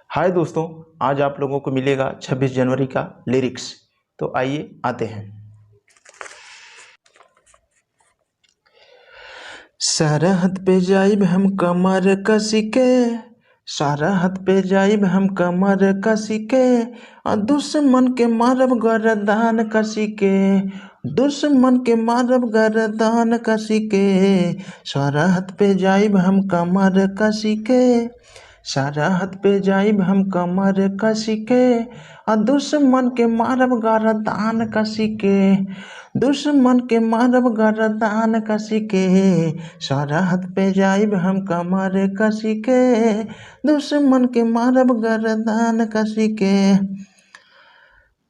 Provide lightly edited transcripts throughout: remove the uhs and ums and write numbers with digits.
हाय दोस्तों, आज आप लोगों को मिलेगा 26 जनवरी का लिरिक्स। तो आइए आते हैं। सरहद पे जाइब हम कमर कसी के, सरहद पे जाइब हम कमर कसी के, और दुश्मन के मारब गर्दन कसी के, दुश्मन के मारब गर्दन कसी के। सरहद पे जाइब हम कमर कसी के, सरहद पे जाइब हम कमर कसी के, और दुश्मन के मारब गर्दन कसी के, दुश्मन के मारब गर्दन कसी के। सरहद पे जाइब हम कमर कसी के, दुश्मन के मारब गर्दन कसी के।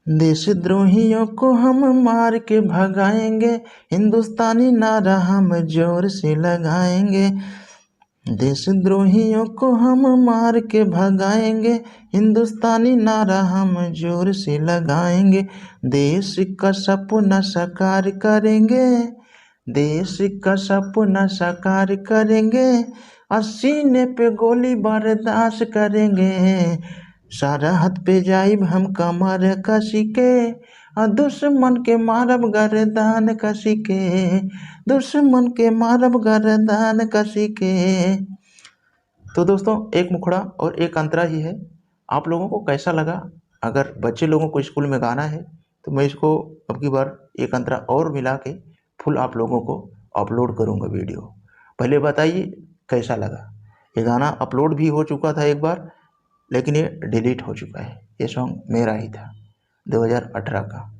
देशद्रोहियों को हम मार के भगाएंगे, हिंदुस्तानी नारा हम जोर से लगाएंगे। देशद्रोहियों को हम मार के भगाएंगे, हिंदुस्तानी नारा हम जोर से लगाएंगे। देश का सपना साकार करेंगे, देश का सपना साकार करेंगे, और सीने पे गोली बर्दाश्त करेंगे। सरहद पे जाइब हम कमर कसी के, और दुश्मन के मारब गर्दन कसी के, दुश्मन के मारब गर्दन कसी के। तो दोस्तों, एक मुखड़ा और एक अंतरा ही है। आप लोगों को कैसा लगा? अगर बच्चे लोगों को स्कूल में गाना है तो मैं इसको अब की बार एक अंतरा और मिला के फुल आप लोगों को अपलोड करूँगा वीडियो। पहले बताइए कैसा लगा। ये गाना अपलोड भी हो चुका था एक बार, लेकिन ये डिलीट हो चुका है। ये सॉन्ग मेरा ही था 2018 का।